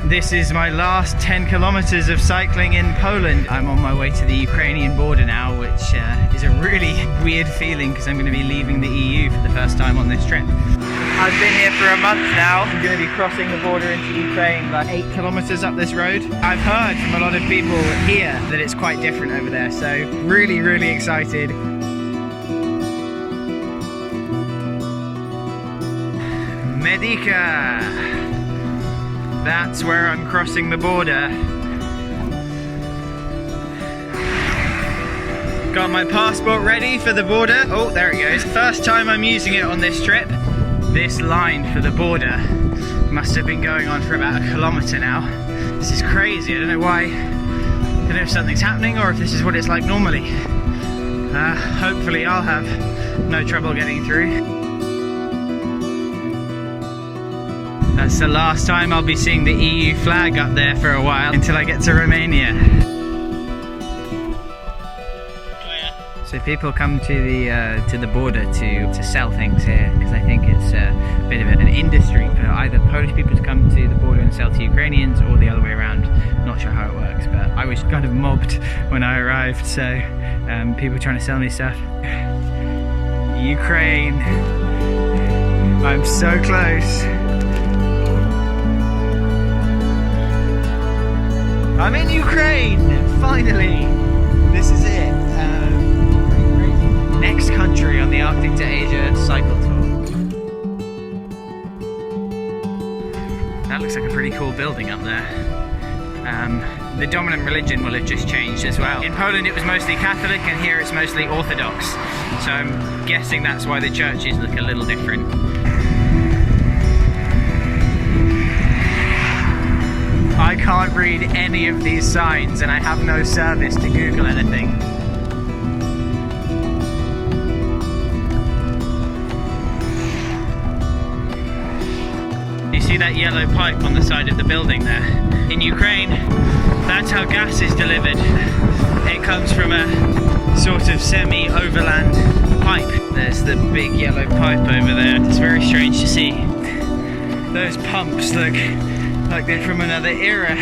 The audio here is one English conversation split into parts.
This is my last 10 kilometers of cycling in Poland. I'm on my way to the Ukrainian border now, which is a really weird feeling because I'm going to be leaving the EU for the first time on this trip. I've been here for a month now. I'm going to be crossing the border into Ukraine like 8 kilometers up this road. I've heard from a lot of people here that it's quite different over there, so really, really excited. Mostyska! That's where I'm crossing the border. Got my passport ready for the border. Oh, there it goes. First time I'm using it on this trip. This line for the border must have been going on for about a kilometer now. This is crazy. I don't know why. I don't know if something's happening or if this is what it's like normally. Hopefully I'll have no trouble getting through. That's the last time I'll be seeing the EU flag up there for a while until I get to Romania. So people come to the border to sell things here because I think it's a bit of an industry for either Polish people to come to the border and sell to Ukrainians or the other way around. Not sure how it works, but I was kind of mobbed when I arrived, so people trying to sell me stuff. Ukraine. I'm so close. I'm in Ukraine, finally! This is it. Next country on the Arctic to Asia cycle tour. That looks like a pretty cool building up there. The dominant religion will have just changed as well. In Poland it was mostly Catholic and here it's mostly Orthodox. So I'm guessing that's why the churches look a little different. I can't read any of these signs and I have no service to Google anything. You see that yellow pipe on the side of the building there? In Ukraine, that's how gas is delivered. It comes from a sort of semi-overland pipe. There's the big yellow pipe over there. It's very strange to see. Those pumps look like they're from another era.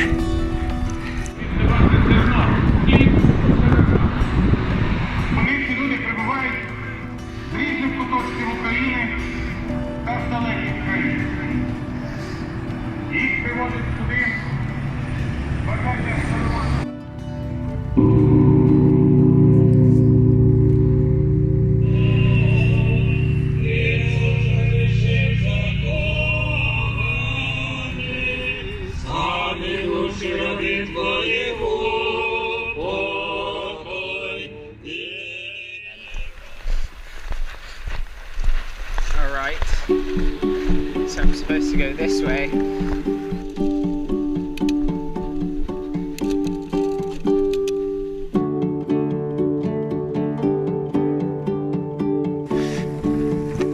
Alright, so I'm supposed to go this way.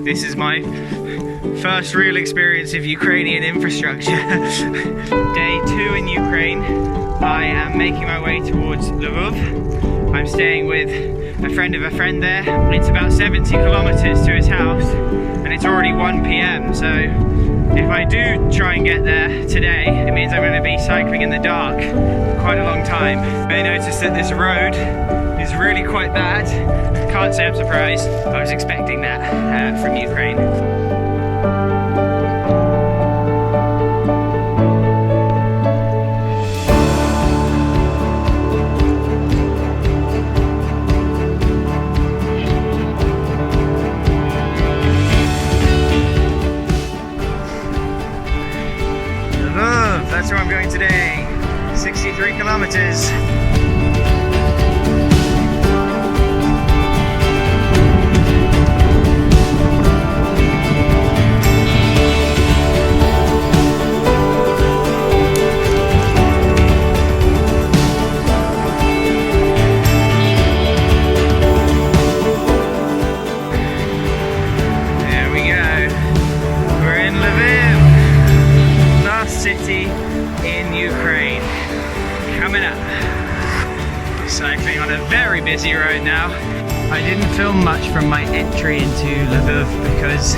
This is my first real experience of Ukrainian infrastructure. Day 2 in Ukraine. I am making my way towards Lviv. I'm staying with a friend of a friend there. It's about 70 kilometers to his house and it's already 1 PM, so if I do try and get there today, it means I'm going to be cycling in the dark for quite a long time. I noticed that this road is really quite bad. Can't say I'm surprised. I was expecting that from Ukraine. That's where I'm going today. 63 kilometers. There we go. We're in Lviv. Last city in Ukraine. Coming up. Cycling on a very busy road now. I didn't film much from my entry into Lviv because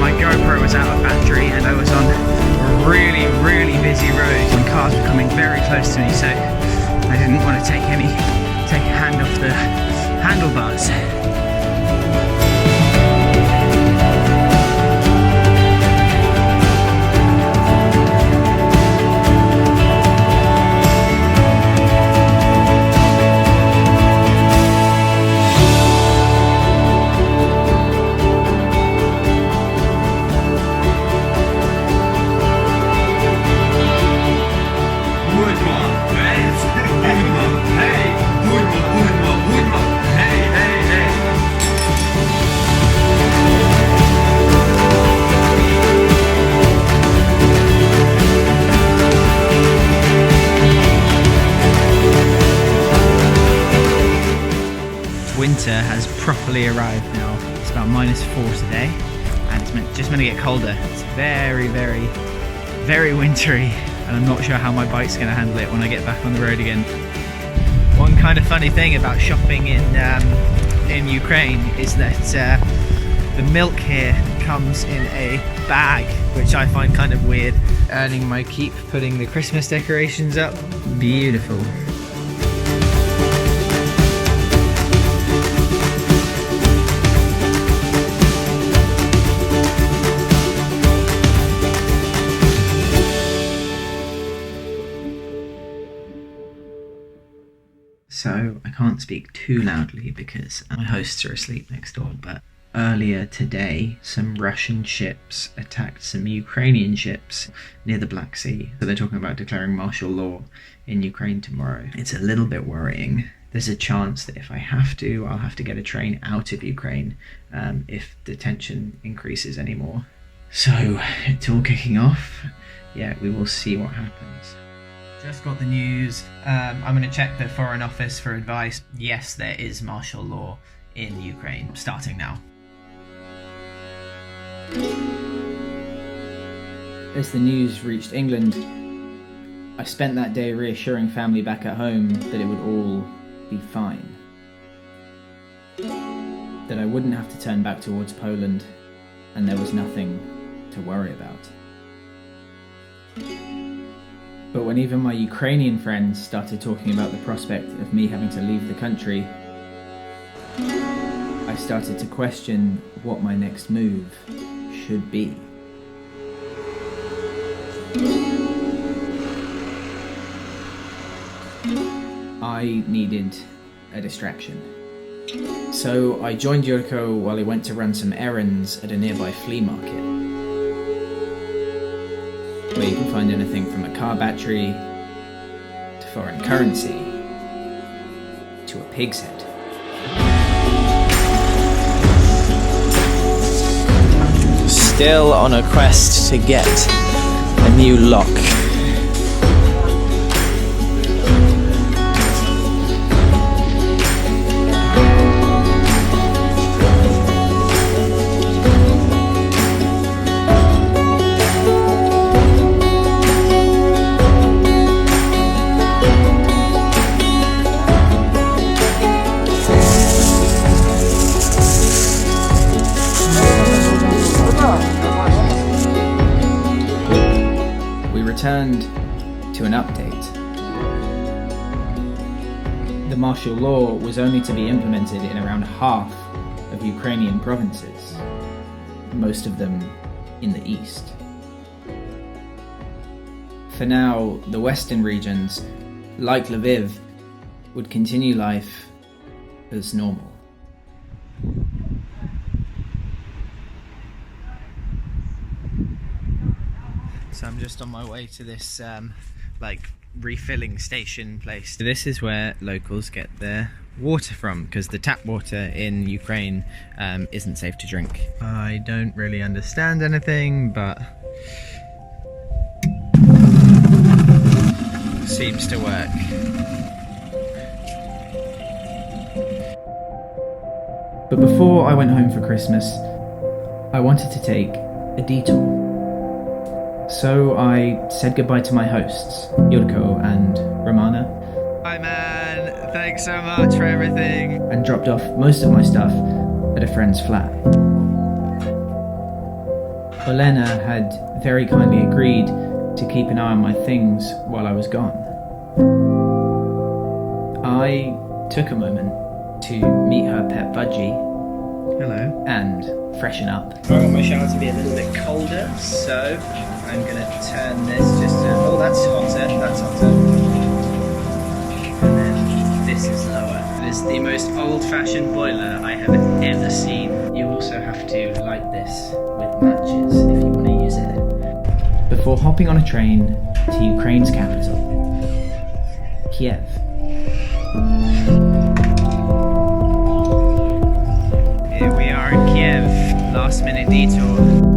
my GoPro was out of battery and I was on a really busy road and cars were coming very close to me, so I didn't want to take a hand off the handlebars. Winter has properly arrived now. It's about -4 today and it's just meant to get colder. It's very wintry and I'm not sure how my bike's going to handle it when I get back on the road again. One kind of funny thing about shopping in Ukraine is that the milk here comes in a bag, which I find kind of weird. Earning my keep putting the Christmas decorations up. Beautiful. So I can't speak too loudly because my hosts are asleep next door, but earlier today some Russian ships attacked some Ukrainian ships near the Black Sea. So they're talking about declaring martial law in Ukraine tomorrow. It's a little bit worrying. There's a chance that if I have to, I'll have to get a train out of Ukraine if the tension increases anymore. So it's all kicking off. Yeah, we will see what happens. Just got the news. I'm going to check the Foreign Office for advice. Yes, there is martial law in Ukraine, starting now. As the news reached England, I spent that day reassuring family back at home that it would all be fine. That I wouldn't have to turn back towards Poland, and there was nothing to worry about. But when even my Ukrainian friends started talking about the prospect of me having to leave the country, I started to question what my next move should be. I needed a distraction. So I joined Yurko while he went to run some errands at a nearby flea market, where you can find anything from a car battery to foreign currency to a pig's head. Still on a quest to get a new lock. Returned to an update. The martial law was only to be implemented in around half of Ukrainian provinces, most of them in the east. For now, the western regions, like Lviv, would continue life as normal. So I'm just on my way to this refilling station place. This is where locals get their water from, because the tap water in Ukraine isn't safe to drink. I don't really understand anything, but seems to work. But before I went home for Christmas, I wanted to take a detour. So I said goodbye to my hosts, Yurko and Romana. Hi man, Thanks so much for everything. and dropped off most of my stuff at a friend's flat. Olena had very kindly agreed to keep an eye on my things while I was gone. I took a moment to meet her pet budgie Hello. and freshen up. I want my shower to be a little bit colder, so I'm going to turn this just to... Oh, that's hotter, that's hotter. And then this is lower. It is the most old-fashioned boiler I have ever seen. You also have to light this with matches if you want to use it. Before hopping on a train to Ukraine's capital, Kiev. Here we are in Kiev, last minute detour.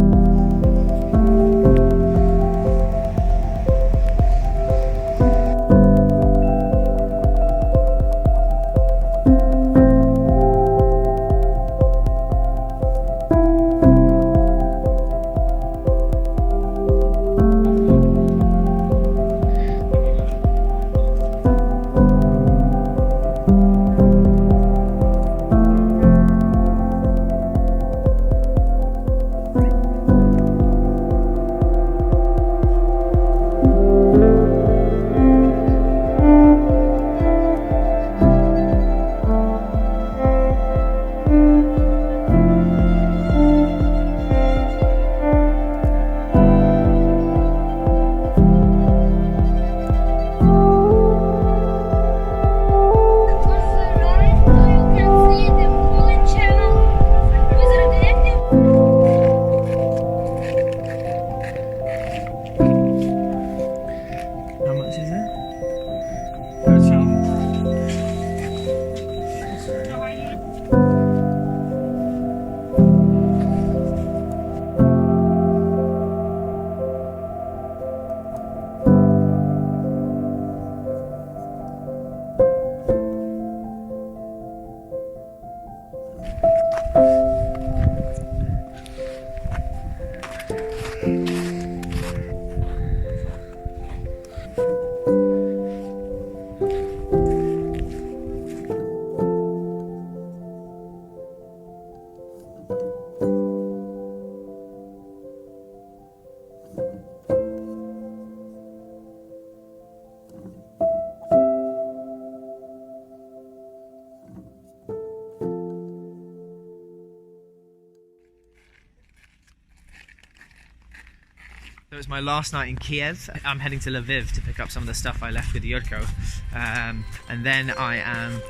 It was my last night in Kiev. I'm heading to Lviv to pick up some of the stuff I left with Yurko. And then I am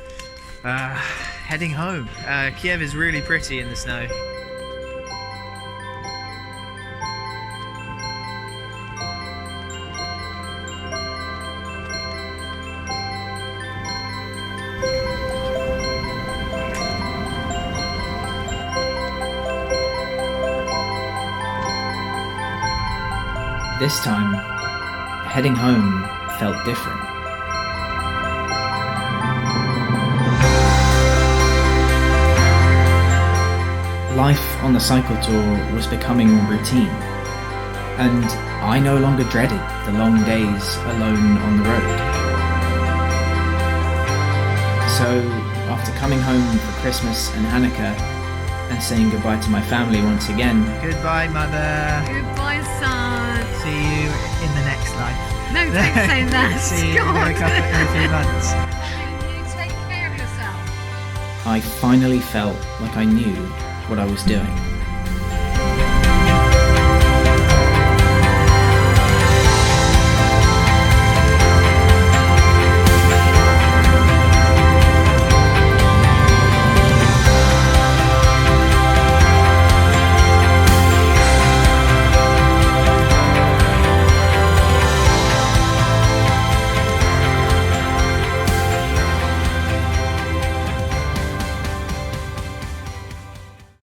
heading home. Kiev is really pretty in the snow. This time, heading home felt different. Life on the cycle tour was becoming routine, and I no longer dreaded the long days alone on the road. So, after coming home for Christmas and Hanukkah and saying goodbye to my family once again... Goodbye, Mother! Goodbye, son! See you in the next life. No, don't say that. See you in a few months. You take care of yourself. I finally felt like I knew what I was doing.